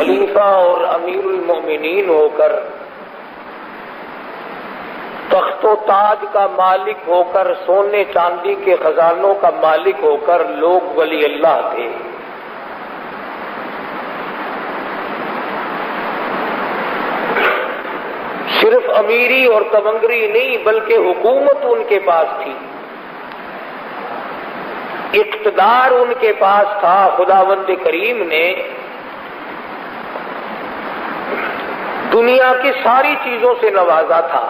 خلیفہ اور امیر المومنین ہو کر، تخت و تاج کا مالک ہو کر، سونے چاندی کے خزانوں کا مالک ہو کر لوگ ولی اللہ تھے۔ صرف امیری اور تمنگری نہیں بلکہ حکومت ان کے پاس تھی، اقتدار ان کے پاس تھا۔ خداوند کریم نے دنیا کی ساری چیزوں سے نوازا تھا،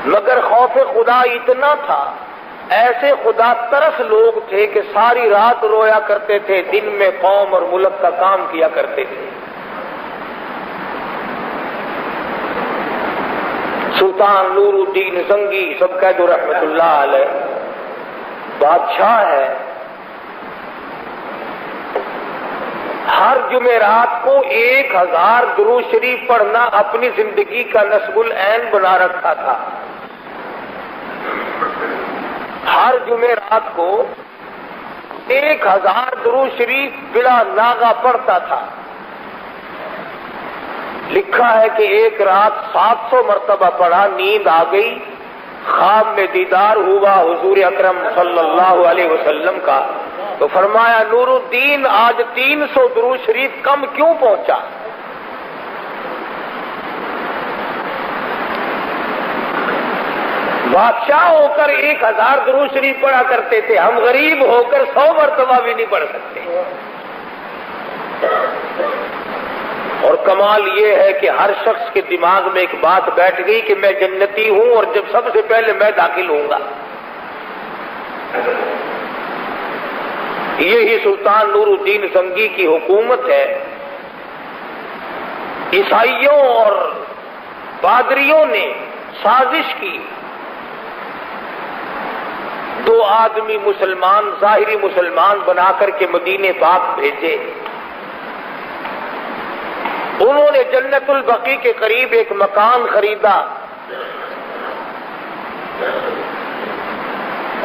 مگر خوف خدا اتنا تھا، ایسے خدا ترس لوگ تھے کہ ساری رات رویا کرتے تھے، دن میں قوم اور ملک کا کام کیا کرتے تھے۔ سلطان نور الدین زنگی سب کہہ دو رحمت اللہ علیہ، بادشاہ ہے۔ ہر جمعرات کو 1000 درود شریف پڑھنا اپنی زندگی کا نصب العین بنا رکھا تھا۔ ہر جمعرات کو 1000 درود شریف بلا ناغہ پڑھتا تھا۔ لکھا ہے کہ ایک رات 700 مرتبہ پڑھا، نیند آ گئی، خواب میں دیدار ہوا حضور اکرم صلی اللہ علیہ وسلم کا، تو فرمایا نور الدین آج 300 درود شریف کم کیوں پہنچا؟ بادشاہ ہو کر 1000 درود شریف پڑھا کرتے تھے، ہم غریب ہو کر 100 مرتبہ بھی نہیں پڑھ سکتے۔ اور کمال یہ ہے کہ ہر شخص کے دماغ میں ایک بات بیٹھ گئی کہ میں جنتی ہوں اور جب سب سے پہلے میں داخل ہوں گا۔ یہی سلطان نور الدین زنگی کی حکومت ہے۔ عیسائیوں اور پادریوں نے سازش کی، 2 آدمی مسلمان، ظاہری مسلمان بنا کر کے مدینے پاک بھیجے۔ انہوں نے جنت البقیع کے قریب ایک مکان خریدا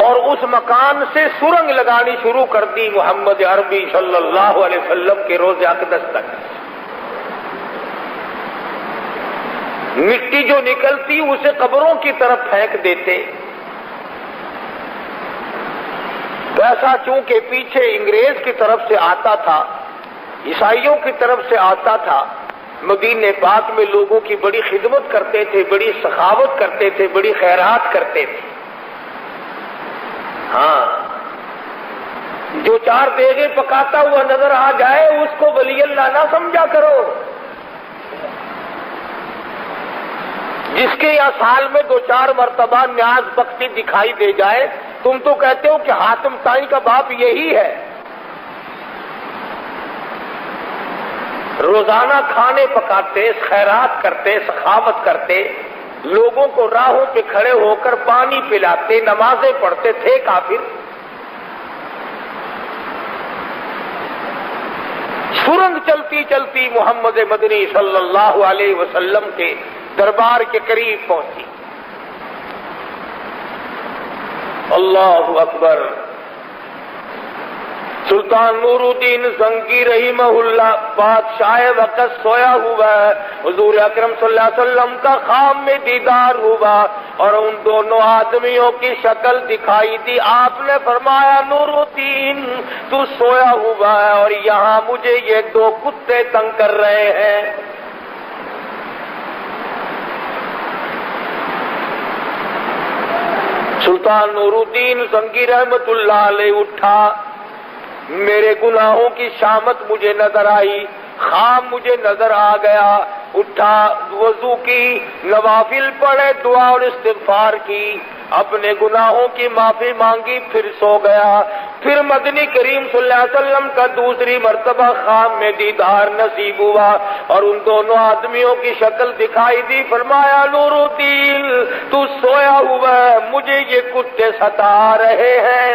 اور اس مکان سے سرنگ لگانی شروع کر دی محمد عربی صلی اللہ علیہ وسلم کے روز اقدس تک۔ مٹی جو نکلتی اسے قبروں کی طرف پھینک دیتے۔ پیسہ چونکہ پیچھے انگریز کی طرف سے آتا تھا، عیسائیوں کی طرف سے آتا تھا، مدینے پاک میں لوگوں کی بڑی خدمت کرتے تھے، بڑی سخاوت کرتے تھے، بڑی خیرات کرتے تھے۔ ہاں، جو 4 دیگیں پکاتا ہوا نظر آ جائے اس کو ولی اللہ نہ سمجھا کرو۔ جس کے یہاں سال میں 2-4 مرتبہ نیاز بختی دکھائی دے جائے، تم تو کہتے ہو کہ حاتم طائی کا باپ یہی ہے۔ روزانہ کھانے پکاتے، خیرات کرتے، سخاوت کرتے، لوگوں کو راہوں پہ کھڑے ہو کر پانی پلاتے، نمازیں پڑھتے تھے کافر۔ سرنگ چلتی چلتی محمد مدنی صلی اللہ علیہ وسلم کے دربار کے قریب پہنچی۔ اللہ اکبر۔ سلطان نور الدین زنگی رحمہ اللہ بادشاہ وقت سویا ہوا ہے، حضور اکرم صلی اللہ علیہ وسلم کا خواب میں دیدار ہوا اور ان دونوں آدمیوں کی شکل دکھائی دی۔ آپ نے فرمایا نور الدین تو سویا ہوا ہے اور یہاں مجھے یہ 2 کتے تنگ کر رہے ہیں۔ سلطان نور الدین زنگی رحمت اللہ علیہ اٹھا، میرے گناہوں کی شامت مجھے نظر آئی، خواب مجھے نظر آ گیا، اٹھا، وضو کی، نوافل پڑھے، دعا اور استغفار کی، اپنے گناہوں کی معافی مانگی، پھر سو گیا۔ پھر مدنی کریم صلی اللہ علیہ وسلم کا دوسری مرتبہ خواب میں دیدار نصیب ہوا اور ان دونوں آدمیوں کی شکل دکھائی دی۔ فرمایا نور الدین تو سویا ہوا ہے، مجھے یہ کتے ستا رہے ہیں۔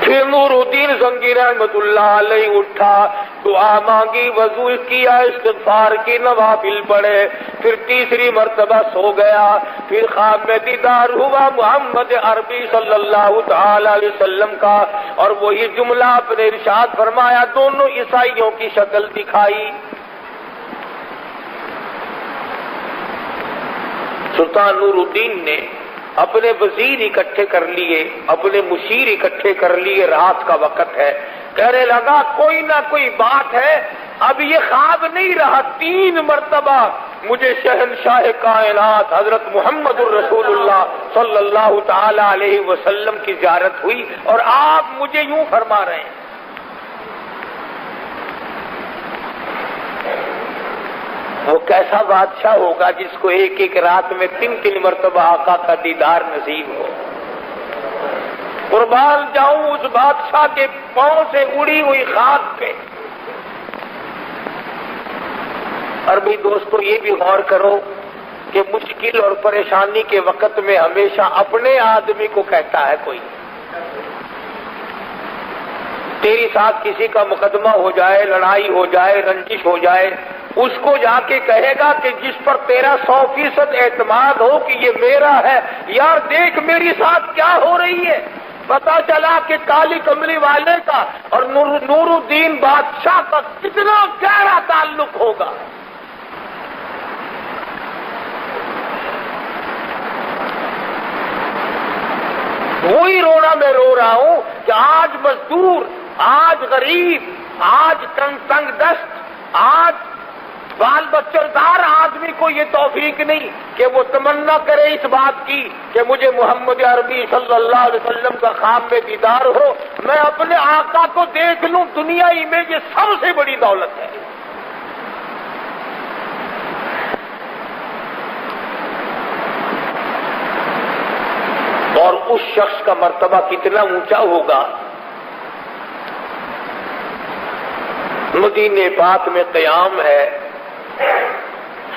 پھر نور الدین زنگی رحمت اللہ علیہ اٹھا، دعا مانگی، وضو کیا، استغفار کی، نوافل پڑھے، پھر تیسری مرتبہ سو گیا۔ پھر خواب میں دیدار ہوا محمد عربی صلی اللہ تعالی علیہ وسلم کا، اور وہی جملہ آپ نے ارشاد فرمایا، دونوں عیسائیوں کی شکل دکھائی۔ سلطان نور الدین نے اپنے وزیر اکٹھے کر لیے، اپنے مشیر اکٹھے کر لیے، رات کا وقت ہے، کہنے لگا کوئی نہ کوئی بات ہے، اب یہ خواب نہیں رہا۔ 3 مرتبہ مجھے شہنشاہ کائنات حضرت محمد الرسول اللہ صلی اللہ تعالی علیہ وسلم کی زیارت ہوئی، اور آپ مجھے یوں فرما رہے ہیں۔ وہ کیسا بادشاہ ہوگا جس کو ایک ایک رات میں 3 مرتبہ آقا کا دیدار نصیب ہو۔ قربان جاؤں اس بادشاہ کے پاؤں سے اڑی ہوئی خاک پہ۔ عربی دوستو یہ بھی غور کرو کہ مشکل اور پریشانی کے وقت میں ہمیشہ اپنے آدمی کو کہتا ہے کوئی، تیری ساتھ کسی کا مقدمہ ہو جائے، لڑائی ہو جائے، رنجش ہو جائے، اس کو جا کے کہے گا کہ جس پر تیرا 100% اعتماد ہو کہ یہ میرا ہے، یار دیکھ میری ساتھ کیا ہو رہی ہے۔ پتا چلا کہ کالی کملی والے کا اور نور الدین بادشاہ کا کتنا گہرا تعلق ہوگا۔ وہی رونا میں رو رہا ہوں کہ آج مزدور، آج غریب، آج تنگ دست، آج بال بچردار آدمی کو یہ توفیق نہیں کہ وہ تمنا کرے اس بات کی کہ مجھے محمد عربی صلی اللہ علیہ وسلم کا خواب میں دیدار ہو، میں اپنے آقا کو دیکھ لوں، دنیا ہی میں یہ سب سے بڑی دولت ہے۔ اور اس شخص کا مرتبہ کتنا اونچا ہوگا۔ مدینے پاک میں قیام ہے،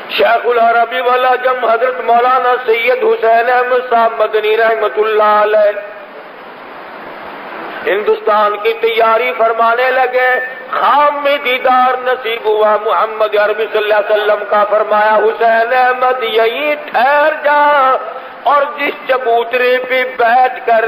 شیخ العربی والا جم حضرت مولانا سید حسین احمد صاحب مدنی رحمت اللہ علیہ ہندوستان کی تیاری فرمانے لگے۔ خواب میں دیدار نصیب ہوا محمد عربی صلی اللہ علیہ وسلم کا، فرمایا حسین احمد یہیں ٹھہر جا، اور جس چبوترے پہ بیٹھ کر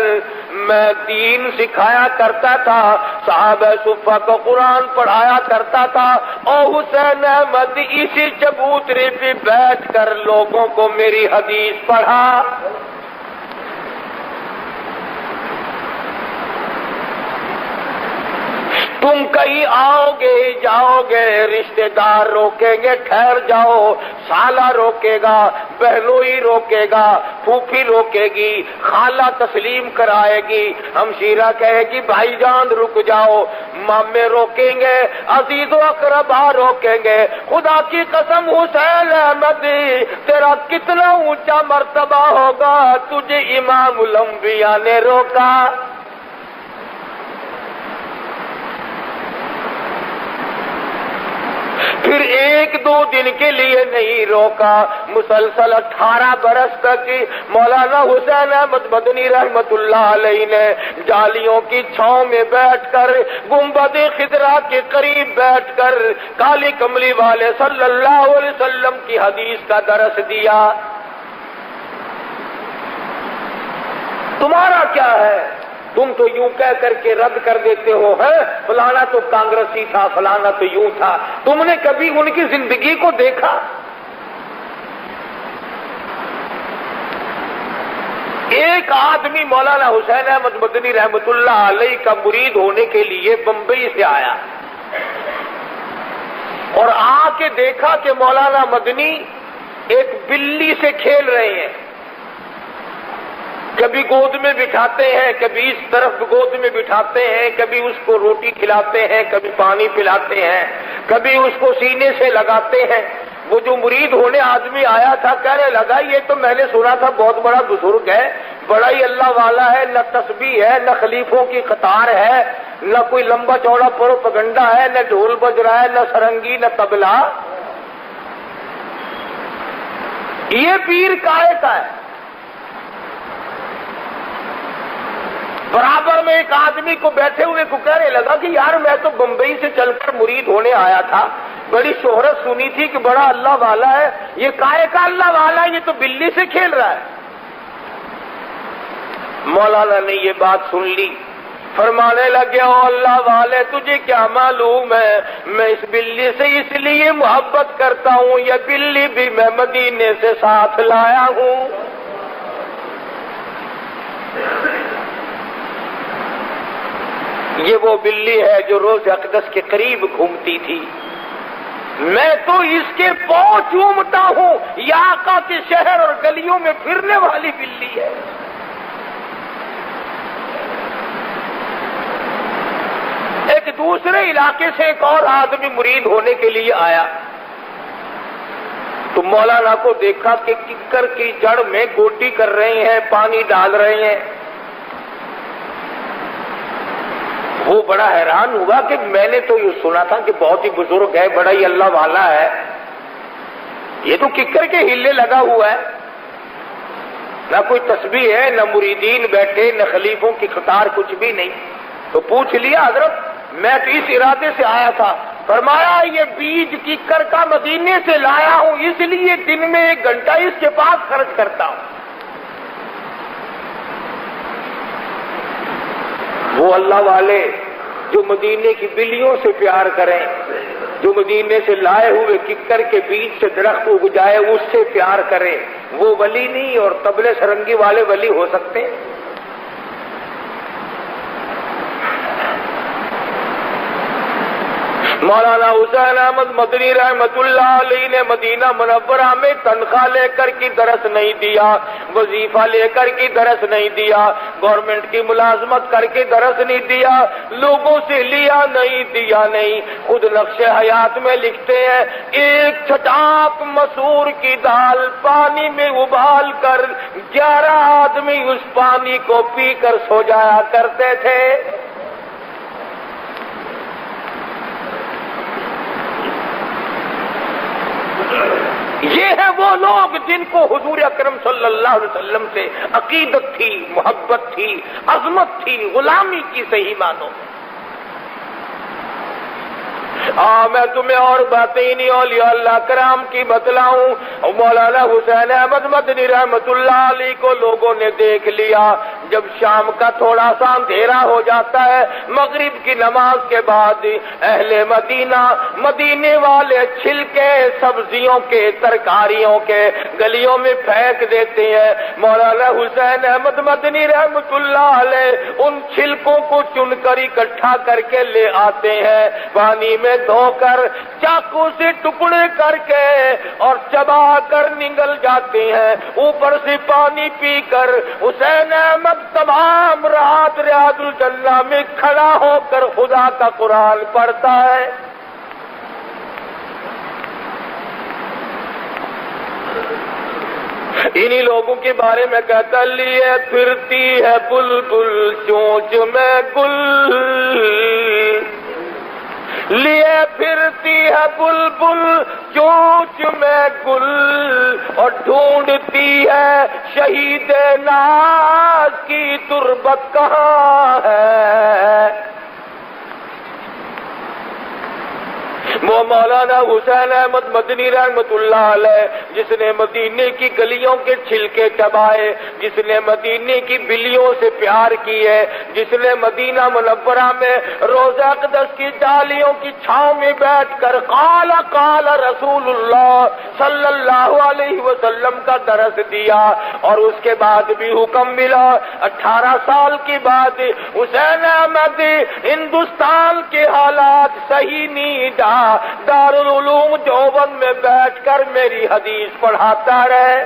میں دین سکھایا کرتا تھا، صحابہ صفہ کو قرآن پڑھایا کرتا تھا، اور حسین احمد اسی چبوترے پہ بیٹھ کر لوگوں کو میری حدیث پڑھا۔ تم کہیں آؤ گے جاؤ گے، رشتہ دار روکیں گے ٹھہر جاؤ، سالہ روکے گا، بہنوئی روکے گا، پھوپھی روکے گی، خالہ تسلیم کرائے گی، ہمشیرہ کہے گی بھائی جان رک جاؤ، مامے روکیں گے، عزیز و اقربا روکیں گے۔ خدا کی قسم حسین احمد تیرا کتنا اونچا مرتبہ ہوگا، تجھے امام الانبیاء نے روکا۔ پھر 1-2 دن کے لیے نہیں روکا، مسلسل 18 برس تک مولانا حسین احمد مدنی رحمت اللہ علیہ نے جالیوں کی چھاؤں میں بیٹھ کر، گنبد خضرا کے قریب بیٹھ کر کالی کملی والے صلی اللہ علیہ وسلم کی حدیث کا درس دیا۔ تمہارا کیا ہے؟ تم تو یوں کہہ کر کے رد کر دیتے ہو، ہے فلانا تو کانگریسی تھا، فلانا تو یوں تھا، تم نے کبھی ان کی زندگی کو دیکھا؟ ایک آدمی مولانا حسین احمد مدنی رحمت اللہ علیہ کا مرید ہونے کے لیے بمبئی سے آیا، اور آ کے دیکھا کہ مولانا مدنی ایک بلی سے کھیل رہے ہیں، کبھی گود میں بٹھاتے ہیں، کبھی اس طرف گود میں بٹھاتے ہیں، کبھی اس کو روٹی کھلاتے ہیں، کبھی پانی پلاتے ہیں، کبھی اس کو سینے سے لگاتے ہیں۔ وہ جو مرید ہونے آدمی آیا تھا کہنے لگا یہ تو میں نے سنا تھا بہت بڑا بزرگ ہے، بڑا ہی اللہ والا ہے، نہ تسبیح ہے، نہ خلیفوں کی قطار ہے، نہ کوئی لمبا چوڑا پروپگنڈا ہے، نہ ڈھول بج رہا ہے، نہ سرنگی، نہ تبلا، یہ پیر کائے کا ہے۔ برابر میں ایک آدمی کو بیٹھے ہوئے کو کہنے لگا کہ یار میں تو بمبئی سے چل کر مرید ہونے آیا تھا، بڑی شہرت سنی تھی کہ بڑا اللہ والا ہے، یہ کائے کا اللہ والا ہے، یہ تو بلی سے کھیل رہا ہے۔ مولانا نے یہ بات سن لی، فرمانے لگے او اللہ والے تجھے کیا معلوم ہے میں اس بلی سے اس لیے محبت کرتا ہوں، یہ بلی بھی میں مدینے سے ساتھ لایا ہوں۔ یہ وہ بلی ہے جو روز اقدس کے قریب گھومتی تھی، میں تو اس کے پاؤں چومتا ہوں، یہ آقا کے شہر اور گلیوں میں پھرنے والی بلی ہے۔ ایک دوسرے علاقے سے ایک اور آدمی مرید ہونے کے لیے آیا تو مولانا کو دیکھا کہ ککر کی جڑ میں گوٹی کر رہے ہیں، پانی ڈال رہے ہیں۔ وہ بڑا حیران ہوا کہ میں نے تو یہ سنا تھا کہ بہت ہی بزرگ ہے، بڑا ہی اللہ والا ہے، یہ تو ککر کے ہلے لگا ہوا ہے، نہ کوئی تسبیح ہے، نہ مریدین بیٹھے، نہ خلیفوں کی قطار، کچھ بھی نہیں۔ تو پوچھ لیا حضرت میں تو اس ارادے سے آیا تھا، فرمایا یہ بیج ککر کا مدینے سے لایا ہوں، اس لیے دن میں 1 گھنٹہ اس کے پاس خرچ کرتا ہوں۔ وہ اللہ والے جو مدینے کی بلیوں سے پیار کریں، جو مدینے سے لائے ہوئے ککر کے بیج سے درخت اگ جائے اس سے پیار کریں، وہ ولی نہیں اور طبلے سرنگی والے ولی ہو سکتے ہیں؟ مولانا حسین احمد مدنی رحمت اللہ علیہ نے مدینہ منورہ میں تنخواہ لے کر کی درس نہیں دیا، وظیفہ لے کر کی درس نہیں دیا، گورنمنٹ کی ملازمت کر کے درس نہیں دیا، لوگوں سے لیا نہیں دیا نہیں، خود نقش حیات میں لکھتے ہیں 1 چھٹاک مسور کی دال پانی میں ابال کر 11 آدمی اس پانی کو پی کر سو جایا کرتے تھے۔ یہ ہیں وہ لوگ جن کو حضور اکرم صلی اللہ علیہ وسلم سے عقیدت تھی، محبت تھی، عظمت تھی، غلامی کی صحیح معنوں میں۔ میں تمہیں اور باتیں نہیں اولیاء اللہ کرام کی بتلاؤں۔ مولانا حسین احمد مدنی رحمت اللہ علیہ کو لوگوں نے دیکھ لیا، جب شام کا تھوڑا سا اندھیرا ہو جاتا ہے، مغرب کی نماز کے بعد اہل مدینہ، مدینے والے چھلکے سبزیوں کے، ترکاریوں کے گلیوں میں پھینک دیتے ہیں۔ مولانا حسین احمد مدنی رحمت اللہ علیہ ان چھلکوں کو چن کر اکٹھا کر کے لے آتے ہیں، پانی میں دھو کر چاقو سے ٹکڑے کر کے اور چبا کر نگل جاتے ہیں، اوپر سے پانی پی کر حسین احمد تمام رات ریاض الجنہ میں کھڑا ہو کر خدا کا قرآن پڑھتا ہے۔ انہی لوگوں کے بارے میں کہتا لیے پھرتی ہے بلبل چونچ میں گل، لیے پھرتی ہے بلبل چونچ میں گل، اور ڈھونڈتی ہے شہید ناز کی تربت کہاں ہے۔ وہ مولانا حسین احمد مدنی رحمت اللہ علیہ جس نے مدینے کی گلیوں کے چھلکے چبائے، جس نے مدینے کی بلیوں سے پیار کیے، جس نے مدینہ منورہ میں روضہ اقدس کی ڈالیوں کی چھاؤں میں بیٹھ کر قال قال رسول اللہ صلی اللہ علیہ وسلم کا درس دیا، اور اس کے بعد بھی حکم ملا 18 سال کے بعد حسین احمد ہندوستان کے حالات صحیح نہیں تھا، دارالعلوم دیوبند میں بیٹھ کر میری حدیث پڑھاتا رہے۔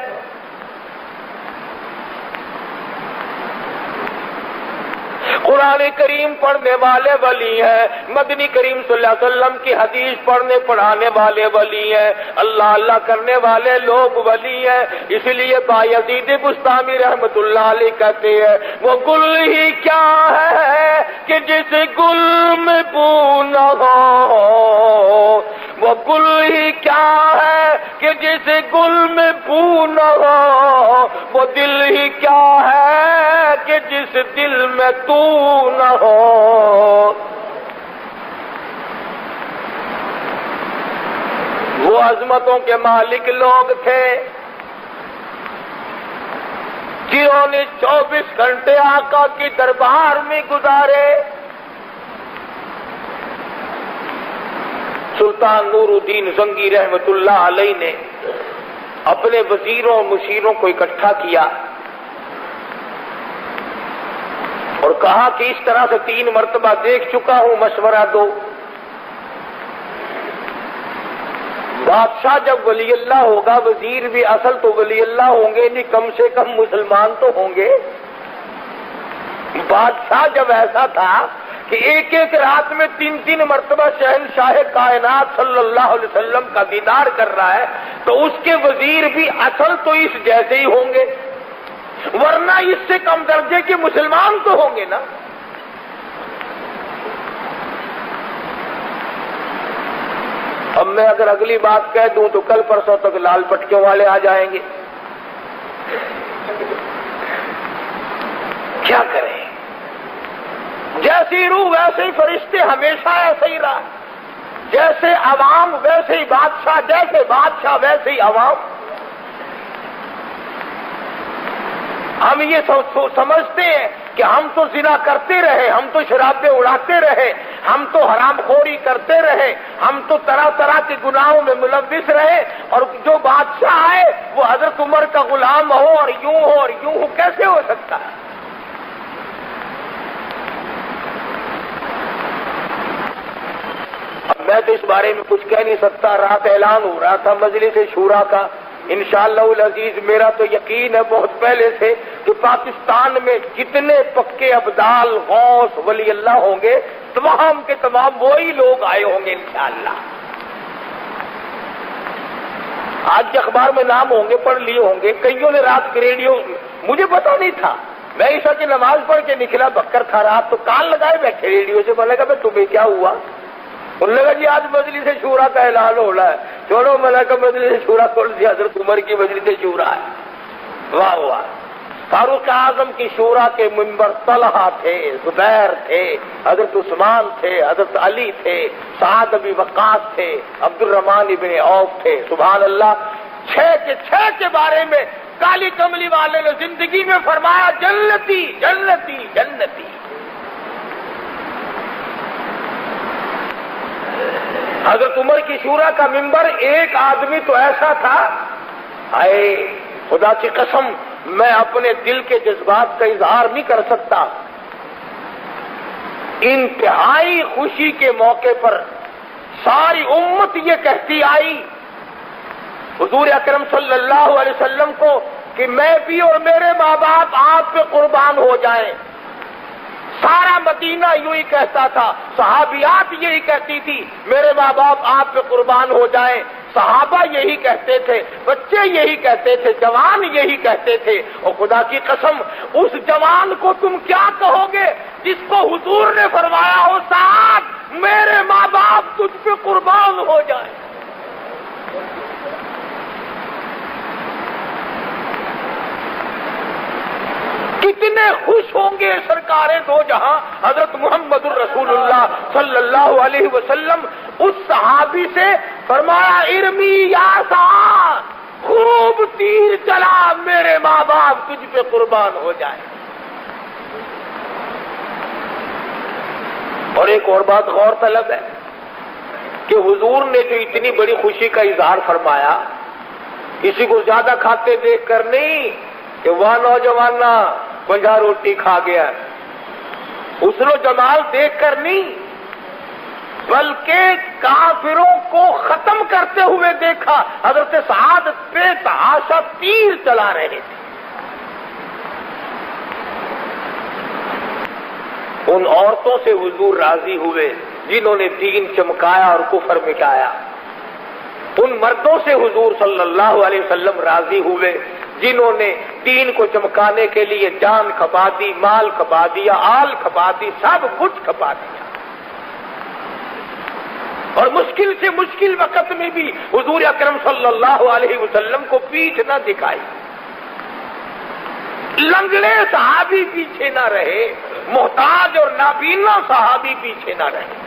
قرآن کریم پڑھنے والے ولی ہیں، مدنی کریم صلی اللہ علیہ وسلم کی حدیث پڑھنے پڑھانے والے ولی ہیں، اللہ اللہ کرنے والے لوگ ولی ہیں۔ اس لیے بایزید بستامی رحمت اللہ علیہ کہتے ہیں وہ گل ہی کیا ہے کہ جس گل میں بو نہ ہو، وہ گل ہی کیا ہے کہ جس گل میں بو نہ ہو، وہ دل ہی کیا ہے کہ جس دل میں تو نہ ہو۔ عظمتوں کے مالک لوگ تھے جنہوں نے 24 گھنٹے آقا کے دربار میں گزارے. سلطان نور الدین زنگی رحمت اللہ علیہ نے اپنے وزیروں اور مشیروں کو اکٹھا کیا اور کہا کہ اس طرح سے 3 مرتبہ دیکھ چکا ہوں، مشورہ دو. بادشاہ جب ولی اللہ ہوگا، وزیر بھی اصل تو ولی اللہ ہوں گے نہیں، کم سے کم مسلمان تو ہوں گے. بادشاہ جب ایسا تھا کہ ایک ایک رات میں 3 مرتبہ شہنشاہ کائنات صلی اللہ علیہ وسلم کا دیدار کر رہا ہے، تو اس کے وزیر بھی اصل تو اس جیسے ہی ہوں گے، ورنہ اس سے کم درجے کے مسلمان تو ہوں گے نا. اب میں اگر اگلی بات کہہ دوں تو کل پرسوں تک لال پٹکیوں والے آ جائیں گے. کیا کریں؟ جیسی روح ویسے ہی فرشتے، ہمیشہ ایسے ہی رہا. جیسے عوام ویسے ہی بادشاہ، جیسے بادشاہ ویسے ہی عوام. ہم یہ سمجھتے ہیں کہ ہم تو زنا کرتے رہے، ہم تو شرابیں اڑاتے رہے، ہم تو حرام خوری کرتے رہے، ہم تو طرح طرح کے گناہوں میں ملوث رہے، اور جو بادشاہ آئے وہ حضرت عمر کا غلام ہو اور یوں ہو اور یوں ہو. کیسے ہو سکتا ہے؟ اب میں تو اس بارے میں کچھ کہہ نہیں سکتا. رات اعلان ہو رہا تھا مجلس شورا کا. انشاءاللہ العزیز میرا تو یقین ہے بہت پہلے سے کہ پاکستان میں جتنے پکے ابدال غوث ولی اللہ ہوں گے، تمام کے تمام وہی لوگ آئے ہوں گے انشاءاللہ. آج کے اخبار میں نام ہوں گے، پڑھ لیے ہوں گے. کئیوں نے رات کے ریڈیو، مجھے پتا نہیں تھا، میں عشاء کی نماز پڑھ کے نکلا، بکر تھا رات، تو کان لگائے بیٹھے ریڈیو سے. میں نے کہا تمہیں کیا ہوا؟ انہوں نے کہا جی آج مجلس شورا کا اعلان ہو رہا ہے. چھوڑو، میں نے کہا مجلس شورا کھول دیا، حضرت عمر کی مجلس شورا ہے. واہ واہ. فاروق اعظم کی شورا کے منبر طلحہ تھے، زبیر تھے، حضرت عثمان تھے، حضرت علی تھے، سعد بن وقاص تھے، عبد الرحمن ابن عوف تھے. سبحان اللہ. 6 کے بارے میں کالی کملی والے نے زندگی میں فرمایا جنتی جنتی جنتی. حضرت عمر کی شورا کا منبر، ایک آدمی تو ایسا تھا، اے خدا کی قسم میں اپنے دل کے جذبات کا اظہار نہیں کر سکتا. انتہائی خوشی کے موقع پر ساری امت یہ کہتی آئی حضور اکرم صلی اللہ علیہ وسلم کو کہ میں بھی اور میرے ماں باپ آپ پہ قربان ہو جائیں. سارا مدینہ یوں ہی کہتا تھا، صحابیات یہی کہتی تھی میرے ماں باپ آپ پہ قربان ہو جائیں. صحابہ یہی کہتے تھے، بچے یہی کہتے تھے، جوان یہی کہتے تھے. اور خدا کی قسم اس جوان کو تم کیا کہو گے جس کو حضور نے فرمایا ہو سعد میرے ماں باپ تجھ پہ قربان ہو جائیں. کتنے خوش ہوں گے سرکار دو جہاں حضرت محمد الرسول اللہ صلی اللہ علیہ وسلم. اس صحابی سے فرمایا ارمی یا سعد، خوب تیر چلا، میرے ماں باپ تجھ پہ قربان ہو جائیں. اور ایک اور بات غور طلب ہے کہ حضور نے جو اتنی بڑی خوشی کا اظہار فرمایا، کسی کو زیادہ کھاتے دیکھ کر نہیں کہ وہ نوجوان نہ 50 روٹی کھا گیا، حسن و جمال دیکھ کر نہیں، بلکہ کافروں کو ختم کرتے ہوئے دیکھا. حضرت سعد پہ تحاشا تیر چلا رہے تھے. ان عورتوں سے حضور راضی ہوئے جنہوں نے دین چمکایا اور کفر مٹایا. ان مردوں سے حضور صلی اللہ علیہ وسلم راضی ہوئے جنہوں نے دین کو چمکانے کے لیے جان کھپا دی، مال کھپا دیا، آل کھپا دی، سب کچھ کھپا دیا. اور مشکل سے مشکل وقت میں بھی حضور اکرم صلی اللہ علیہ وسلم کو پیٹھ نہ دکھائی. لنگڑے صحابی پیچھے نہ رہے، محتاج اور نابینا صحابی پیچھے نہ رہے،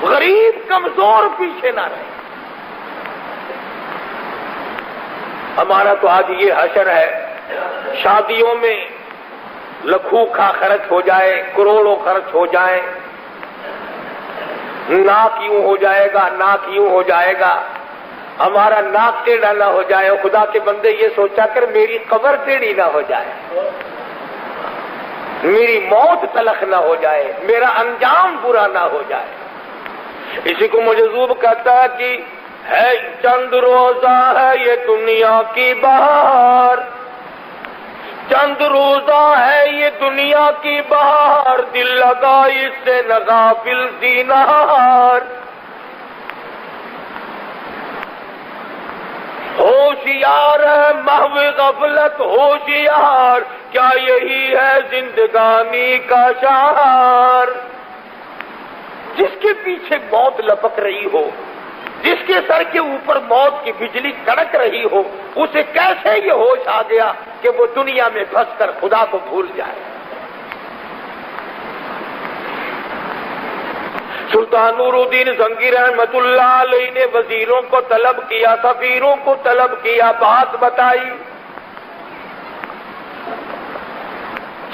غریب کمزور پیچھے نہ رہے. ہمارا تو آج یہ حشر ہے، شادیوں میں لاکھوں کا خرچ ہو جائے، کروڑوں خرچ ہو جائیں، ناک یوں ہو جائے گا، ناک یوں ہو جائے گا، ہمارا ناک ٹیڑھا نہ ہو جائے، اور خدا کے بندے یہ سوچا کر میری قبر ٹیڑھی نہ ہو جائے، میری موت تلخ نہ ہو جائے، میرا انجام برا نہ ہو جائے۔ اسی کو مجذوب کہتا ہے کہ ہے چند روزہ ہے یہ دنیا کی بہار، چند روزہ ہے یہ دنیا کی بہار، دل لگا اس سے نہ غافل دینار۔ ہوشیار ہے محو غفلت ہوشیار، کیا یہی ہے زندگانی کا شعار؟ جس کے پیچھے موت لپک رہی ہو، جس کے سر کے اوپر موت کی بجلی کڑک رہی ہو، اسے کیسے یہ ہوش آ گیا کہ وہ دنیا میں پھنس کر خدا کو بھول جائے؟ سلطان نور الدین زنگی رحمت اللہ علیہ نے وزیروں کو طلب کیا، سفیروں کو طلب کیا، بات بتائی،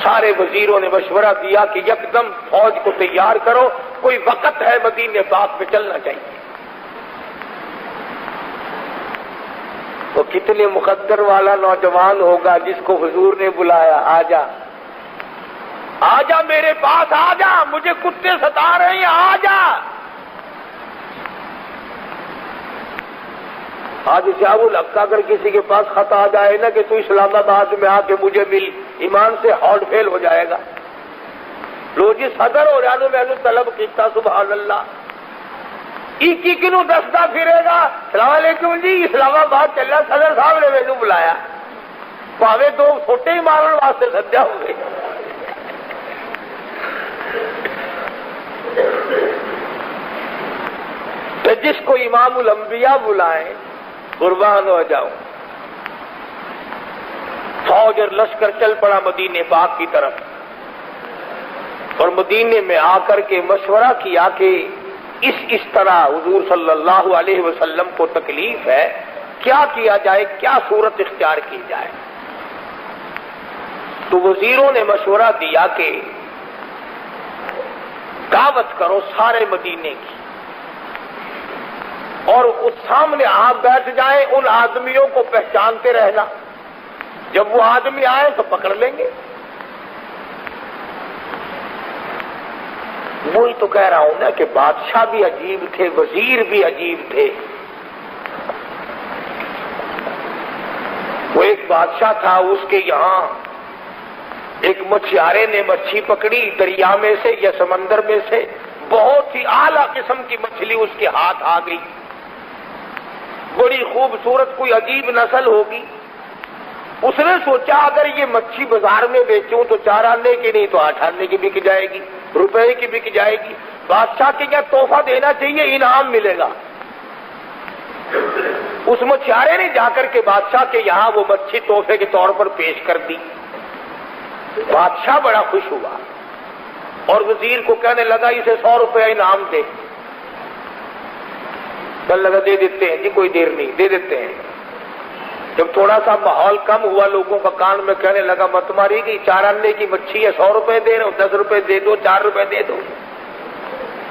سارے وزیروں نے مشورہ دیا کہ یکدم فوج کو تیار کرو، کوئی وقت ہے مدینے پاک میں چلنا چاہیے۔ تو کتنے مقدر والا نوجوان ہوگا جس کو حضور نے بلایا، آجا آجا میرے پاس آجا، مجھے کتے ستا رہے ہیں، آجا۔ آج سیاب الحق اگر کسی کے پاس خط آ جائے نا کہ تو اسلام آباد میں آ کے مجھے مل، ایمان سے ہارٹ فیل ہو جائے گا۔ لو جی صدر ہو رہا تو میں نے طلب کیتا، سبحان اللہ، ایک کنو دستا پھرے گا، السلام علیکم جی اسلام آباد چل رہا، صدر صاحب نے مینو بلایا، پاوے دو چھوٹے ہی مارن واسطے سدیا ہو گئے۔ تو جس کو امام الانبیاء بلائیں قربان ہو جاؤ۔ فوج اور لشکر چل پڑا مدینے پاک کی طرف، اور مدینے میں آ کر کے مشورہ کیا کہ اس طرح حضور صلی اللہ علیہ وسلم کو تکلیف ہے، کیا کیا جائے، کیا صورت اختیار کی جائے؟ تو وزیروں نے مشورہ دیا کہ دعوت کرو سارے مدینے کی، اور اس سامنے آپ بیٹھ جائیں، ان آدمیوں کو پہچانتے رہنا، جب وہ آدمی آئے تو پکڑ لیں گے۔ وہی تو کہہ رہا ہوں نا کہ بادشاہ بھی عجیب تھے، وزیر بھی عجیب تھے۔ وہ ایک بادشاہ تھا، اس کے یہاں ایک مچھیارے نے مچھی پکڑی دریا میں سے یا سمندر میں سے، بہت ہی اعلیٰ قسم کی مچھلی اس کے ہاتھ آ گئی، بڑی خوبصورت کوئی عجیب نسل ہوگی۔ اس نے سوچا اگر یہ مچھی بازار میں بیچوں تو 4 آنے کی نہیں تو 8 آنے کی بک جائے گی، روپے کی بک جائے گی، بادشاہ کے کیا تحفہ دینا چاہیے، انعام ملے گا۔ اس مچھیارے نے جا کر کے بادشاہ کے یہاں وہ مچھی تحفے کے طور پر پیش کر دی۔ بادشاہ بڑا خوش ہوا اور وزیر کو کہنے لگا اسے 100 روپے انعام دے۔ کہنے لگا دے دیتے ہیں جی، کوئی دیر نہیں، دے دیتے ہیں۔ جب تھوڑا سا ماحول کم ہوا، لوگوں کا کان میں کہنے لگا مت ماری گئی، 4 آنے کی مچھی ہے، 100 روپے دے رہے ہو، 10 روپے دے دو، 4 روپے دے دو،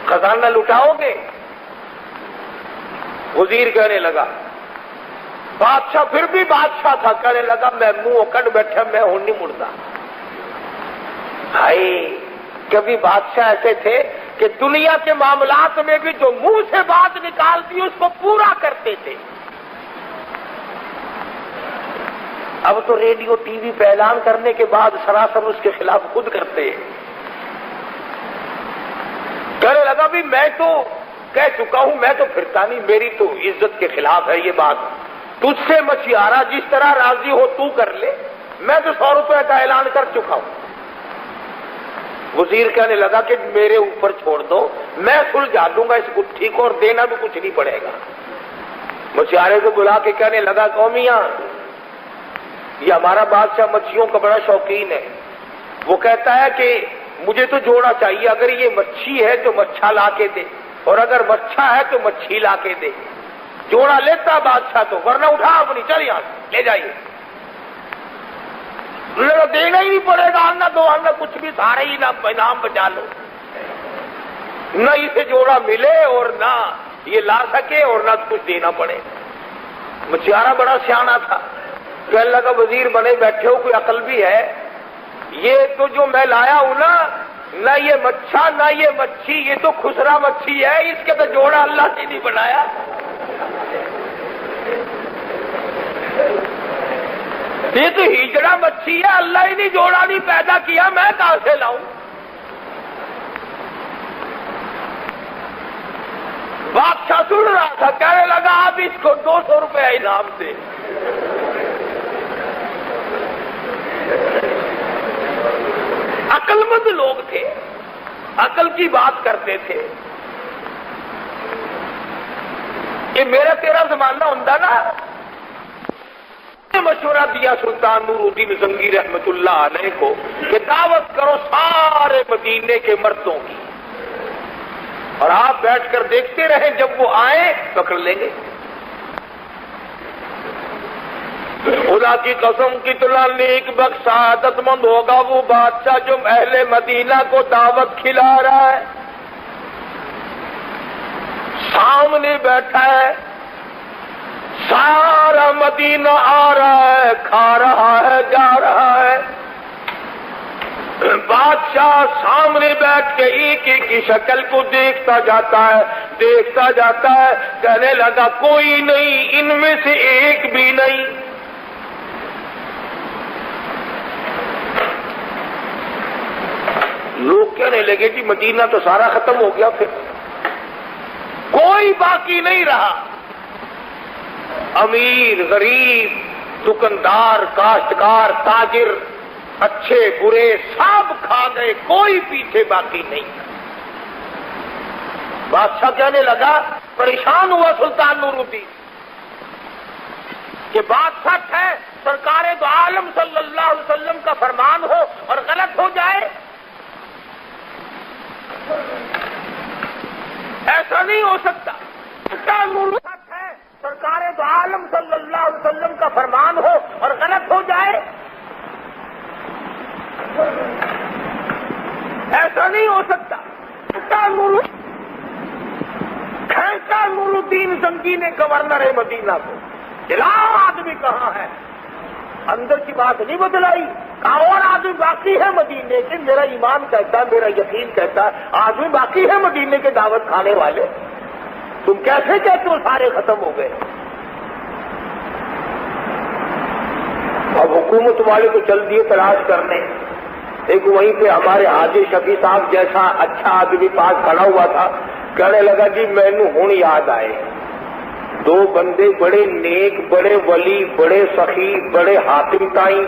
خزانہ لٹاؤ گے؟ وزیر کہنے لگا، بادشاہ پھر بھی بادشاہ تھا، کہنے لگا میں منہ کٹ بیٹھا، میں ہوں نہیں مڑتا۔ ہائے، کبھی بادشاہ ایسے تھے کہ دنیا کے معاملات میں بھی جو منہ سے بات نکالتی اس کو پورا کرتے تھے۔ اب تو ریڈیو ٹی وی پہ اعلان کرنے کے بعد سراسر اس کے خلاف خود کرتے ہیں۔ کہنے لگا بھی میں تو کہہ چکا ہوں، میں تو پھرتا نہیں، میری تو عزت کے خلاف ہے یہ بات، تجھ سے مچھیارا جس طرح راضی ہو تو کر لے، میں تو 100 روپے کا اعلان کر چکا ہوں۔ وزیر کہنے لگا کہ میرے اوپر چھوڑ دو، میں سلجھا دوں گا اس گٹھی کو، اور دینا بھی کچھ نہیں پڑے گا۔ مچھیارے کو بلا کے کہنے لگا قومیاں، یہ ہمارا بادشاہ مچھیوں کا بڑا شوقین ہے، وہ کہتا ہے کہ مجھے تو جوڑا چاہیے، اگر یہ مچھی ہے تو مچھا لا کے دے، اور اگر مچھا ہے تو مچھی لا کے دے۔ جوڑا لیتا بادشاہ تو، ورنہ اٹھا اپنی، چل یہاں سے لے جائیے، دینا ہی نہیں پڑے گا، آنا دو آنا کچھ بھی، سارے ہی نام بچا لو، نہ اسے جوڑا ملے اور نہ یہ لا سکے اور نہ کچھ دینا پڑے۔ مچیارا بڑا سیانا تھا کہ اللہ کا وزیر بنے بیٹھے ہو، کوئی عقل بھی ہے؟ یہ تو جو میں لایا ہوں نا، نہ یہ مچھا نہ یہ مچھی، یہ تو خسرا مچھی ہے، اس کے تو جوڑا اللہ نے نہیں بنایا۔ یہ تو ہجڑا مچھی ہے، اللہ ہی نہیں جوڑا نہیں پیدا کیا، میں کہاں سے لاؤں؟ بادشاہ سن رہا تھا، کہنے لگا آپ اس کو 200 روپے انعام دے۔ عقل مند لوگ تھے، عقل کی بات کرتے تھے۔ یہ میرا تیرا زمانہ ہوتا نا، مشورہ دیا سلطان نور الدین زنگی رحمت اللہ علیہ کو کہ دعوت کرو سارے مدینے کے مردوں کی، اور آپ بیٹھ کر دیکھتے رہیں، جب وہ آئیں پکڑ لیں گے۔ خدا کی قسم کتنا نیک بخت سعادت مند ہوگا وہ بادشاہ جو اہل مدینہ کو دعوت کھلا رہا ہے، سامنے بیٹھا ہے، سارا مدینہ آ رہا ہے، کھا رہا ہے، جا رہا ہے، بادشاہ سامنے بیٹھ کے ایک ایک کی شکل کو دیکھتا جاتا ہے، دیکھتا جاتا ہے، کہنے لگا کوئی نہیں، ان میں سے ایک بھی نہیں۔ لوگ کہنے لگے جی مدینہ تو سارا ختم ہو گیا، پھر کوئی باقی نہیں رہا، امیر غریب دکاندار کاشتکار تاجر اچھے برے سب کھا گئے، کوئی پیچھے باقی نہیں۔ بادشاہ کہنے لگا، پریشان ہوا سلطان نور الدین کہ بات سچ ہے، سرکار دو عالم صلی اللہ علیہ وسلم کا فرمان ہو اور غلط ہو جائے، ایسا نہیں ہو سکتا۔ سچ ہے، سرکار دو عالم صلی اللہ علیہ وسلم کا فرمان ہو اور غلط ہو جائے، ایسا نہیں ہو سکتا۔ کھینچا نور الدین زنگی نے گورنر مدینہ کو، جلاؤ آدمی کہاں ہے؟ اندر کی بات نہیں بدلائی، کہا اور آدمی باقی ہے مدینے کے، میرا ایمان کہتا ہے، میرا یقین کہتا ہے آدمی باقی ہے مدینے کے دعوت کھانے والے، تم کیسے کہتے ہو سارے ختم ہو گئے؟ اب حکومت والے کو چل دیے تلاش کرنے، ایک وہیں پہ ہمارے حاجی شفیع صاحب جیسا اچھا آدمی پاس کھڑا ہوا تھا، کہنے لگا جی مینوں ہن یاد آئے، دو بندے بڑے نیک، بڑے ولی، بڑے سخی، بڑے حاکم تائیں،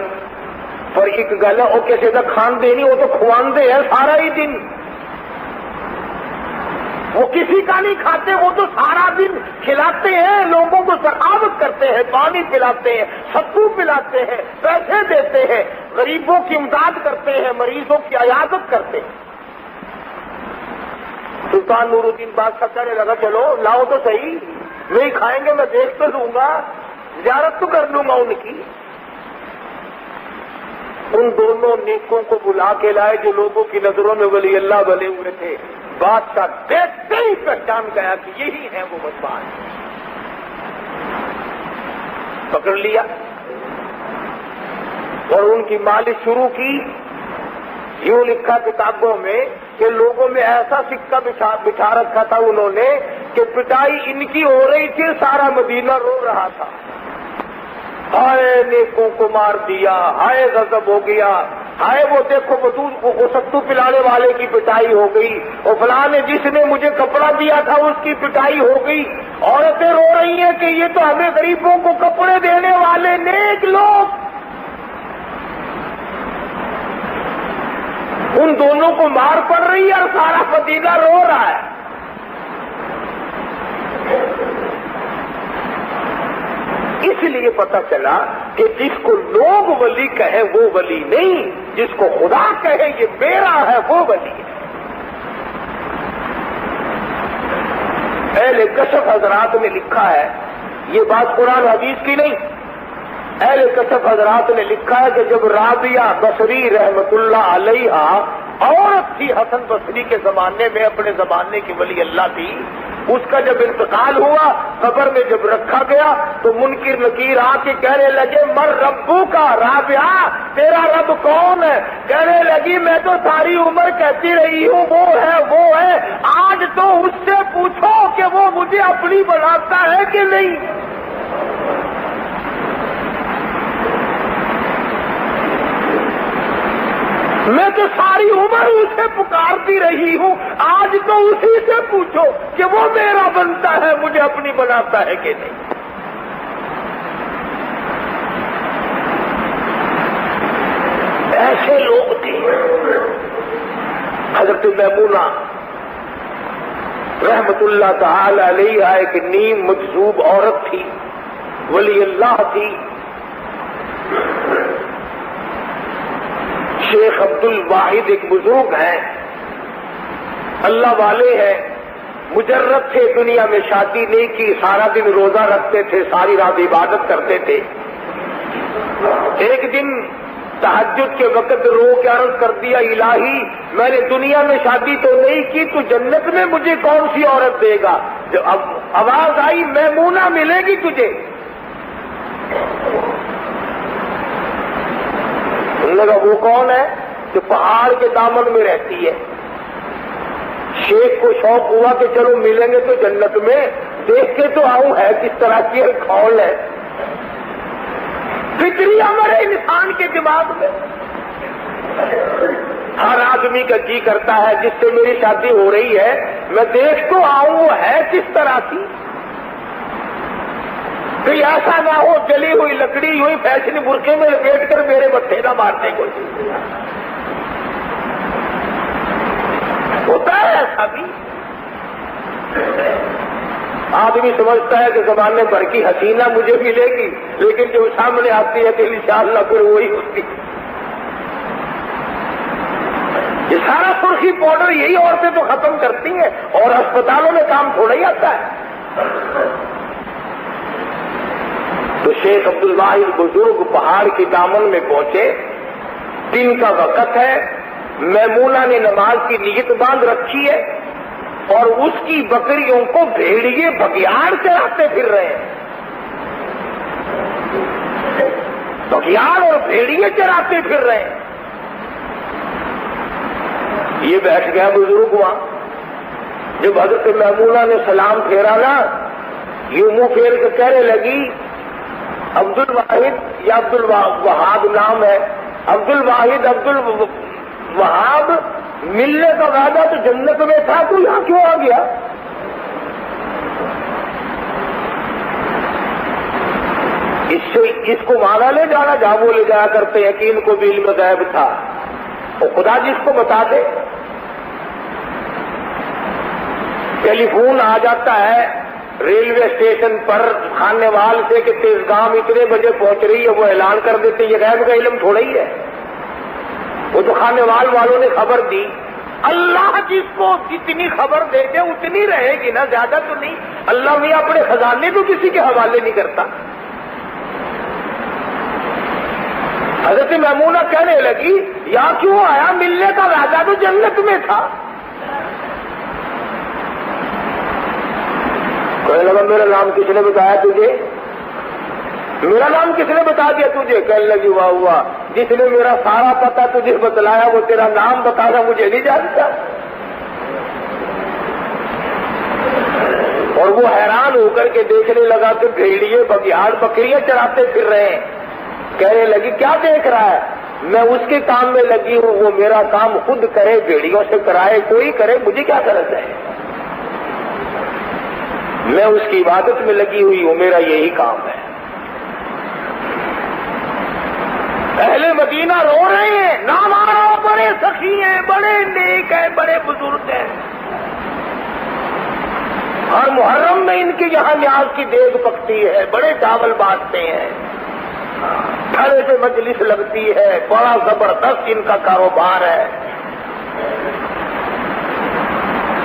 پر ایک گل ہے وہ کسی کا کھاندے نہیں، وہ تو کھواندے ہیں سارا ہی دن، وہ کسی کا نہیں کھاتے، وہ تو سارا دن کھلاتے ہیں، لوگوں کو سخاوت کرتے ہیں، پانی پلاتے ہیں، ستو پلاتے ہیں، پیسے دیتے ہیں، غریبوں کی امداد کرتے ہیں، مریضوں کی عیادت کرتے ہیں۔ سلطان نور الدین بادشاہ کہنے لگا چلو لاؤ تو صحیح، نہیں کھائیں گے میں دیکھ تو لوں گا، زیارت تو کر لوں گا ان کی۔ ان دونوں نیکوں کو بلا کے لائے جو لوگوں کی نظروں میں ولی اللہ بنے ہوئے تھے، بادشاہ دیکھتے ہی پہچان گیا کہ یہی ہے وہ بدبان، پکڑ لیا اور ان کی مالش شروع کی۔ یوں لکھا کتابوں میں کہ لوگوں میں ایسا سکہ بچھا رکھا تھا انہوں نے کہ پٹائی ان کی ہو رہی تھی، سارا مدینہ رو رہا تھا، ہائے نیکوں کو مار دیا، ہائے غضب ہو گیا، ہائے وہ دیکھو وہ ستو پلانے والے کی پٹائی ہو گئی، اور فلاں نے جس نے مجھے کپڑا دیا تھا اس کی پٹائی ہو گئی، عورتیں رو رہی ہیں کہ یہ تو ہمیں غریبوں کو کپڑے دینے والے نیک لوگ۔ ان دونوں کو مار پڑ رہی ہے اور سارا مدینہ رو رہا ہے۔ اس لیے پتہ چلا کہ جس کو لوگ ولی کہیں وہ ولی نہیں، جس کو خدا کہے یہ میرا ہے وہ ولی ہے۔ اہل کشف حضرات نے لکھا ہے یہ بات قرآن حدیث کی نہیں، اہل کشف حضرات نے لکھا ہے کہ جب رابعہ بصری رحمت اللہ علیہ عورت تھی حسن بصری کے زمانے میں، اپنے زمانے کی ولی اللہ تھی، اس کا جب انتقال ہوا قبر میں جب رکھا گیا تو منکر نکیر آ کے کہنے لگے مر ربو کا رابعہ، تیرا رب کون ہے؟ کہنے لگی میں تو ساری عمر کہتی رہی ہوں وہ ہے وہ ہے، آج تو اس سے پوچھو کہ وہ مجھے اپنی بناتا ہے کہ نہیں۔ میں تو ساری عمر اسے پکارتی رہی ہوں، آج تو اسی سے پوچھو کہ وہ میرا بنتا ہے، مجھے اپنی بناتا ہے کہ نہیں۔ ایسے لوگ تھے۔ حضرت میمونہ رحمت اللہ تعالی علیہ ایک نیم مجذوب عورت تھی، ولی اللہ تھی۔ شیخ عبد الواحد ایک بزرگ ہیں، اللہ والے ہیں، مجرد تھے، دنیا میں شادی نہیں کی، سارا دن روزہ رکھتے تھے، ساری رات عبادت کرتے تھے۔ ایک دن تہجد کے وقت رو کے عرض کر دیا الہی میں نے دنیا میں شادی تو نہیں کی، تو جنت میں مجھے کون سی عورت دے گا؟ جو اب آواز آئی میمونہ ملے گی تجھے۔ انہوں نے کہا وہ کون ہے؟ جو پہاڑ کے دامن میں رہتی ہے۔ شیخ کو شوق ہوا کہ چلو ملیں گے تو جنت میں، دیکھ کے تو آؤں ہے کس طرح کی ہے، کھول ہے۔ فطری امر ہے انسان کے دماغ میں، ہر آدمی کا جی کرتا ہے جس سے میری شادی ہو رہی ہے میں دیکھ تو آؤں وہ ہے کس طرح کی، کہیں ایسا نہ ہو جلی ہوئی لکڑی ہوئی فیشن برقعے میں لپیٹ کر میرے متھے نہ مارنے کو۔ ہوتا ہے ایسا بھی، آدمی سمجھتا ہے کہ زمانے بھر کی حسینہ مجھے ملے گی، لیکن جو سامنے آتی ہے کہ انشاءاللہ پھر وہی ہوتی۔ یہ سارا سرخی پاؤڈر یہی عورتیں تو ختم کرتی ہیں، اور اسپتالوں میں کام تھوڑا ہی آتا ہے۔ تو شیخ عبد الواحد بزرگ پہاڑ کی دامن میں پہنچے، دن کا وقت ہے، میمونہ نے نماز کی نیت باندھ رکھی ہے، اور اس کی بکریوں کو بھیڑیے بگیاڑ چراتے پھر رہے ہیں۔ بگیاڑ اور بھیڑیے چراتے پھر رہے ہیں۔ یہ بیٹھ گیا بزرگ وہاں۔ جب حضرت میمونہ نے سلام پھیرا نا، یوں منہ پھیر کے کہنے لگی عبد الواحد یا عبد الوہاب نام ہے، عبد الواحد عبد الوہاب ملنے کا وعدہ تو جنت میں تھا، تو یہاں کیوں آ گیا؟ اس کو مانا لے جانا جہاں وہ لے جایا کرتے ہیں کہ ان کو بھی علم غیب تھا، اور خدا جس کو بتا دے۔ ٹیلی فون آ جاتا ہے ریلوے اسٹیشن پر کھانے وال سے کہ تیزگام اتنے بجے پہنچ رہی ہے، وہ اعلان کر دیتے، یہ غیب کا علم تھوڑا ہی ہے، وہ تو کھانے والوں نے خبر دی۔ اللہ جس کو جتنی خبر دے دے اتنی رہے گی نا، زیادہ تو نہیں۔ اللہ بھی اپنے خزانے کو کسی کے حوالے نہیں کرتا۔ حضرت میمونہ کہنے لگی یا کیوں آیا؟ ملنے کا وعدہ تو جنت میں تھا۔ کہنے لگا میرا نام کس نے بتایا تجھے؟ میرا نام کس نے بتا دیا تجھے؟ کہنے لگی واہ واہ، جس نے میرا سارا پتہ تجھے بتلایا وہ تیرا نام بتانا مجھے نہیں جانتا۔ اور وہ حیران ہو کر کے دیکھنے لگا کہ بھیڑیے بگیاڑ بکریاں چراتے پھر رہے ہیں۔ کہنے لگی کیا دیکھ رہا ہے؟ میں اس کے کام میں لگی ہوں، وہ میرا کام خود کرے، بھیڑیوں سے کرائے، کوئی کرے، مجھے کیا غرض ہے؟ میں اس کی عبادت میں لگی ہوئی ہوں، میرا یہی کام ہے۔ اہل مدینہ رو رہے ہیں، نہ مارو، بڑے سخی ہیں، بڑے نیک ہیں، بڑے بزرگ ہیں۔ ہر محرم میں ان کے یہاں نیاز کی دیگ پکتی ہے، بڑے چاول بانٹتے ہیں، گھر سے مجلس لگتی ہے، بڑا زبردست ان کا کاروبار ہے۔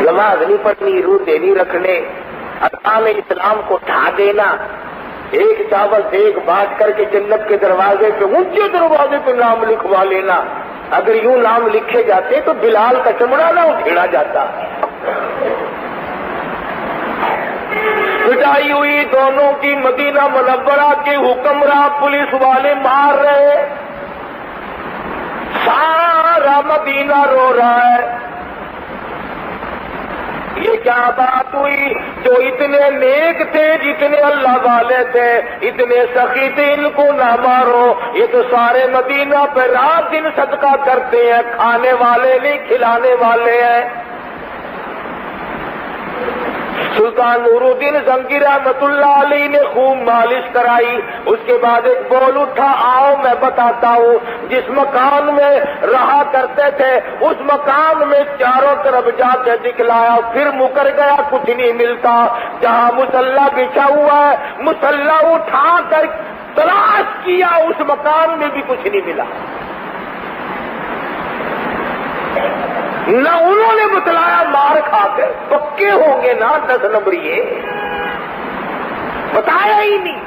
نماز نہیں پڑھنی، روزے نہیں رکھنے، ارکان اسلام کو ڈھا دینا، ایک چاول ایک بانٹ کر کے جنت کے دروازے پہ اونچے دروازے پہ نام لکھوا لینا. اگر یوں نام لکھے جاتے تو بلال کا چمڑا نہ ادھیڑا جاتا. پٹائی ہوئی دونوں کی. مدینہ منورہ کے حکمراں پولیس والے مار رہے. سارا مدینہ رو رہا ہے. یہ کیا بات ہوئی؟ جو اتنے نیک تھے، جتنے اللہ والے تھے، اتنے سخی تھے، ان کو نہ مارو. یہ تو سارے مدینہ پہ رات دن صدقہ کرتے ہیں، کھانے والے نہیں کھلانے والے ہیں. سلطان نور الدین زنگی رحمت اللہ علیہ نے خوب مالش کرائی. اس کے بعد ایک بول اٹھا، آؤ میں بتاتا ہوں. جس مکان میں رہا کرتے تھے اس مکان میں چاروں طرف جا کے دکھلایا، پھر مکر گیا، کچھ نہیں ملتا. جہاں مصلح بچھا ہوا ہے مصلح اٹھا کر تلاش کیا، اس مکان میں بھی کچھ نہیں ملا. نہ انہوں نے بتلایا، مار کھا کے پکے ہوں گے نا 10 نمبریے، بتایا ہی نہیں.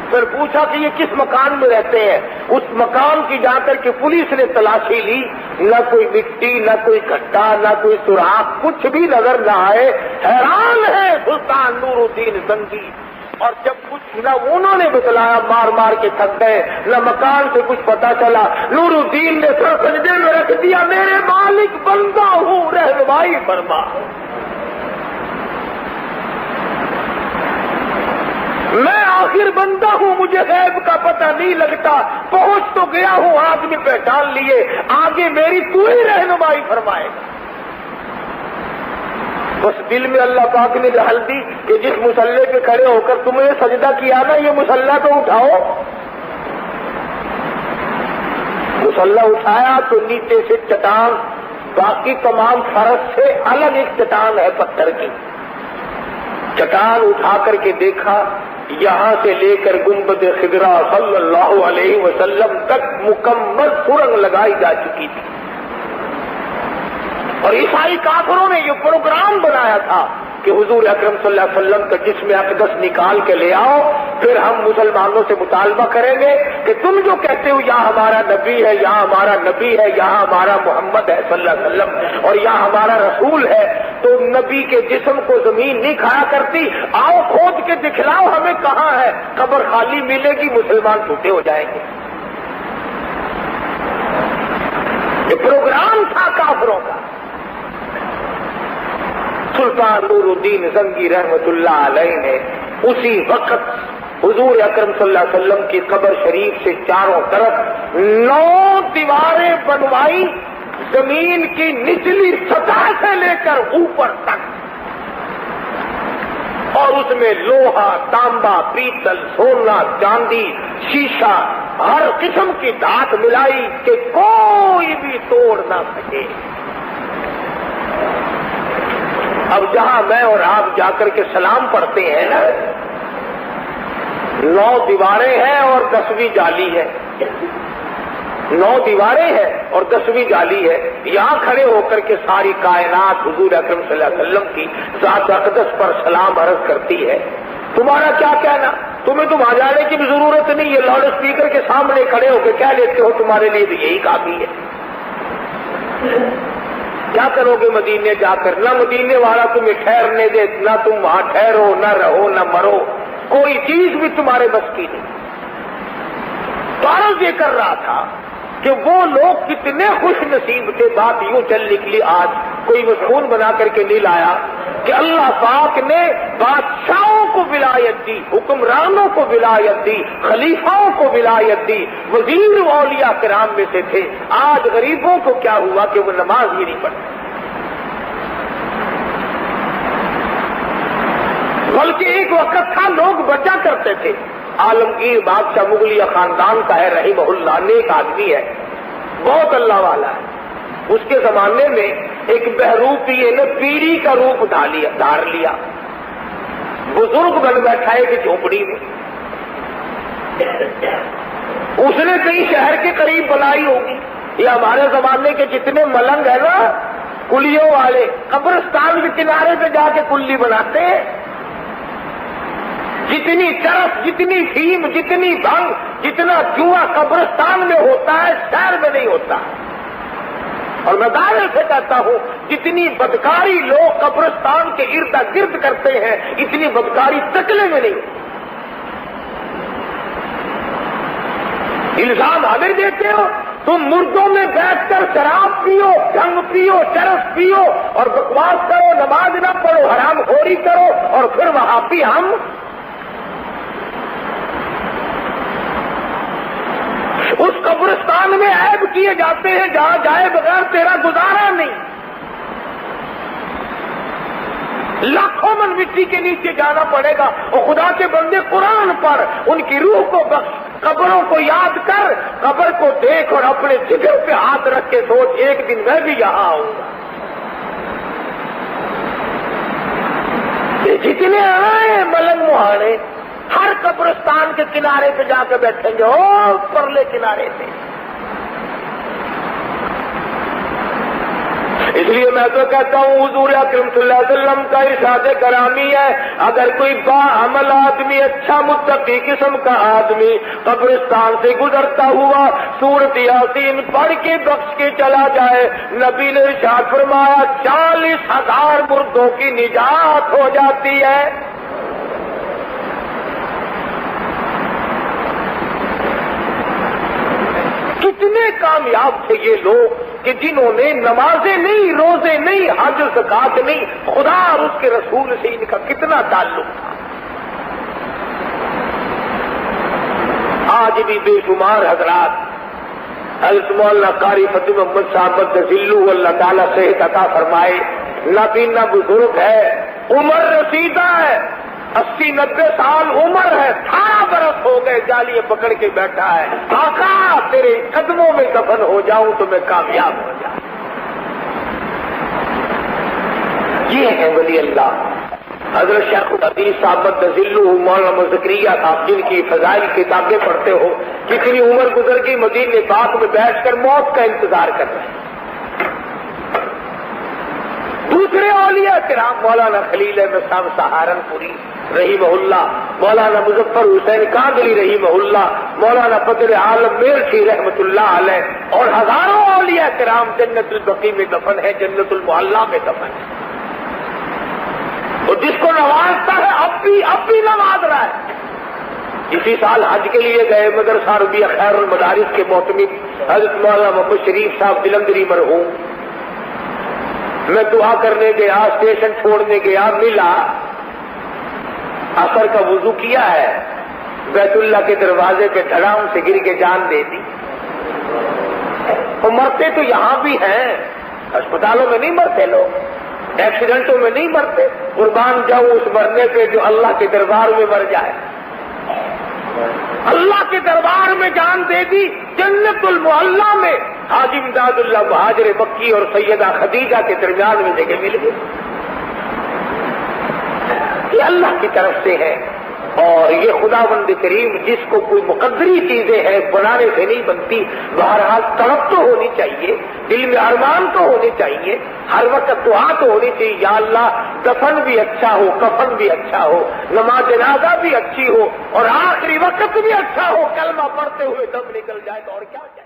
پھر پوچھا کہ یہ کس مکان میں رہتے ہیں. اس مکان کی جا کر کے پولیس نے تلاشی لی، نہ کوئی مٹی، نہ کوئی گڈھا، نہ کوئی سوراخ، کچھ بھی نظر نہ آئے. حیران ہے سلطان نور الدین زنگی. اور جب کچھ نہ انہوں نے بتلایا، مار مار کے تھک گئے، نہ مکان سے کچھ پتا چلا. نور الدین نے سر سجدے میں رکھ دیا، میرے مالک بندہ ہوں، رہنمائی فرما. میں آخر بندہ ہوں، مجھے غیب کا پتہ نہیں لگتا. پہنچ تو گیا ہوں، آدمی پہچان لیے، آگے میری تو ہی رہنمائی فرمائے گا. بس دل میں اللہ پاک نے ڈال دی کہ جس مصلے پہ کھڑے ہو کر تم نے سجدہ کیا نا، یہ مصلہ تو اٹھاؤ. مصلہ اٹھایا تو نیچے سے چٹان، باقی تمام فرش سے الگ ایک چٹان ہے پتھر کی. چٹان اٹھا کر کے دیکھا، یہاں سے لے کر گنبد خضرا صلی اللہ علیہ وسلم تک مکمل سرنگ لگائی جا چکی تھی. اور عیسائی کافروں نے یہ پروگرام بنایا تھا کہ حضور اکرم صلی اللہ علیہ وسلم کا جسم اقدس نکال کے لے آؤ، پھر ہم مسلمانوں سے مطالبہ کریں گے کہ تم جو کہتے ہو یہاں ہمارا نبی ہے، یہاں ہمارا نبی ہے، یہاں ہمارا محمد ہے صلی اللہ علیہ وسلم، اور یہاں ہمارا رسول ہے، تو نبی کے جسم کو زمین نہیں کھایا کرتی. آؤ کھود کے دکھلاؤ ہمیں کہاں ہے. قبر خالی ملے گی، مسلمان چھوٹے ہو جائیں گے. یہ پروگرام تھا کافروں کا. سلطان نور الدین زنگی رحمت اللہ علیہ نے اسی وقت حضور اکرم صلی اللہ علیہ وسلم کی قبر شریف سے چاروں طرف 9 دیواریں بنوائی، زمین کی نچلی سطح سے لے کر اوپر تک، اور اس میں لوہا، تانبا، پیتل، سونا، چاندی، شیشہ، ہر قسم کی دھات ملائی کہ کوئی بھی توڑ نہ سکے. اب جہاں میں اور آپ جا کر کے سلام پڑھتے ہیں نا، 9 دیواریں ہیں اور 10ویں جالی ہے. 9 دیواریں ہیں اور 10ویں جالی ہے. یہاں کھڑے ہو کر کے ساری کائنات حضور اکرم صلی اللہ علیہ وسلم کی ذات اقدس پر سلام عرض کرتی ہے. تمہارا کیا کہنا؟ تمہیں تو وہاں جانے کی بھی ضرورت نہیں، یہ لاؤڈ اسپیکر کے سامنے کھڑے ہو کے کہہ لیتے ہو، تمہارے لیے بھی یہی کافی ہے. کیا کرو گے مدینے جا کر؟ نہ مدینے والا تمہیں ٹھہرنے دے، نہ تم وہاں ٹھہرو، نہ رہو، نہ مرو، کوئی چیز بھی تمہارے بس کی نہیں. تو عرض یہ کر رہا تھا کہ وہ لوگ کتنے خوش نصیب تھے. بات یوں چل نکلی، آج کوئی مضمون بنا کر کے نہیں لایا کہ اللہ پاک نے بادشاہوں کو ولایت دی، حکمرانوں کو ولایت دی، خلیفاؤں کو ولایت دی، وزیر اولیاء کرام میں سے تھے. آج غریبوں کو کیا ہوا کہ وہ نماز ہی نہیں پڑھتے، بلکہ ایک وقت تھا لوگ بچا کرتے تھے. عالمگیر بادشاہ مغلیہ خاندان کا ہے رحمہ اللہ، نیک آدمی ہے، بہت اللہ والا ہے. اس کے زمانے میں ایک بہروپی نے پیری کا روپ دھار لیا، بزرگ بن بیٹھا ایک جھونپڑی میں. اس نے کئی شہر کے قریب بنائی ہوگی. یہ ہمارے زمانے کے جتنے ملنگ ہیں نا، کلیوں والے، قبرستان کے کنارے پہ جا کے کلی بناتے ہیں. جتنی چرس، جتنی فیم، جتنی بھنگ، جتنا جوا قبرستان میں ہوتا ہے شہر میں نہیں ہوتا. اور میں دعوے سے کہتا ہوں جتنی بدکاری لوگ قبرستان کے ارد گرد کرتے ہیں اتنی بدکاری تکلے میں نہیں ہوتی. الزام ہمیں دیتے ہو تم مردوں میں بیٹھ کر شراب پیو، جنگ پیو، چرس پیو اور بکواس کرو، نماز نہ پڑھو، حرام خوری کرو اور پھر وہاں بھی ہم. اس قبرستان میں عیب کیے جاتے ہیں جہاں جائے بغیر تیرا گزارا نہیں. لاکھوں من مٹی کے نیچے جانا پڑے گا اور خدا کے بندے قرآن پر ان کی روح کو بخش، قبروں کو یاد کر، قبر کو دیکھ اور اپنے جگر پہ ہاتھ رکھ کے سوچ ایک دن میں بھی یہاں آؤں گا. جتنے آئے ملنگ مہانے ہر قبرستان کے کنارے پہ جا کے بیٹھیں گے اور پرلے کنارے پہ. اس لیے میں تو کہتا ہوں حضور اکرم صلی اللہ علیہ وسلم کا ارشاد کرامی ہے اگر کوئی باعمل آدمی، اچھا متقی قسم کا آدمی قبرستان سے گزرتا ہوا سورۃ یاسین پڑھ کے بخش کے چلا جائے، نبی نے ارشاد فرمایا 40,000 مردوں کی نجات ہو جاتی ہے. کتنے کامیاب تھے یہ لوگ کہ جنہوں نے نمازیں نہیں، روزے نہیں، حج زکات نہیں، خدا اور اس کے رسول سے ان کا کتنا تعلق تھا. آج بھی بے شمار حضرات، حضرت مولانا قاری فتح محمد صاحب ذلو اللہ تعالیٰ صحت عطا فرمائے، نابینا بزرگ ہے، عمر رسیدہ ہے، 80-90 سال عمر ہے، 18 برس ہو گئے جالیے پکڑ کے بیٹھا ہے. آقا تیرے قدموں میں دفن ہو جاؤں تو میں کامیاب ہو جاؤں. یہ ہے ولی اللہ. حضرت شیخ الحدیث صاحب ذلو مولانا زکریا صاحب جن کی فضائل کتابیں پڑھتے ہو، کتنی عمر گزر گئی مدینے پاک میں بیٹھ کر موت کا انتظار کر رہے ہیں. دوسرے اولیاء کرام مولانا خلیل احمد صاحب سہارنپوری رحمہ اللہ، مولانا مظفر حسین کاندلی رحمہ اللہ، مولانا فضل عالم میرٹھی رحمۃ اللہ علیہ اور ہزاروں اولیاء کرام جنت البقیع میں دفن ہے، جنت المعلا میں دفن ہے. اور جس کو نوازتا ہے اب بھی نواز رہا ہے. اسی سال حج کے لیے گئے مدرسہ ربیہ خیر المدارس کے محتمم حضرت مولانا محمد شریف صاحب جلندری مرحوم. میں دعا کرنے گیا، اسٹیشن چھوڑنے گیا، ملا، عصر کا وضو کیا ہے، بیت اللہ کے دروازے پہ دھڑام سے گر کے جان دے دی. تو مرتے تو یہاں بھی ہیں، اسپتالوں میں نہیں مرتے لوگ، ایکسیڈنٹوں میں نہیں مرتے. قربان جاؤں اس مرنے پہ جو اللہ کے دربار میں مر جائے. اللہ کے دربار میں جان دے دی، جنت المعلا میں حاجی امداد اللہ مہاجر مکی اور سیدہ خدیجہ کے درمیان میں جگہ مل گئی. یہ اللہ کی طرف سے ہے اور یہ خداوند کریم جس کو کوئی مقدری چیزیں ہیں بنانے سے نہیں بنتی. بہرحال طلب تو ہونی چاہیے، دل میں ارمان تو ہونے چاہیے، ہر وقت دعا تو ہونی چاہیے یا اللہ دفن بھی اچھا ہو، کفن بھی اچھا ہو، نماز جنازہ بھی اچھی ہو اور آخری وقت بھی اچھا ہو، کلمہ پڑھتے ہوئے دم نکل جائے تو اور کیا چاہیے.